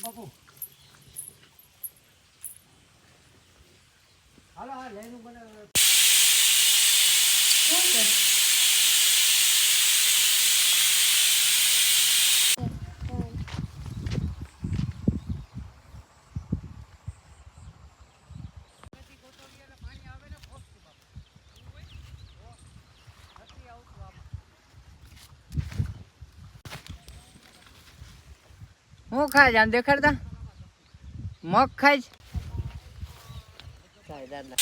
બાપુ હાલો હા લેનું બનાવે શું છે? હું ખાય આમ દેખાડતા મગ ખાય છે દાદા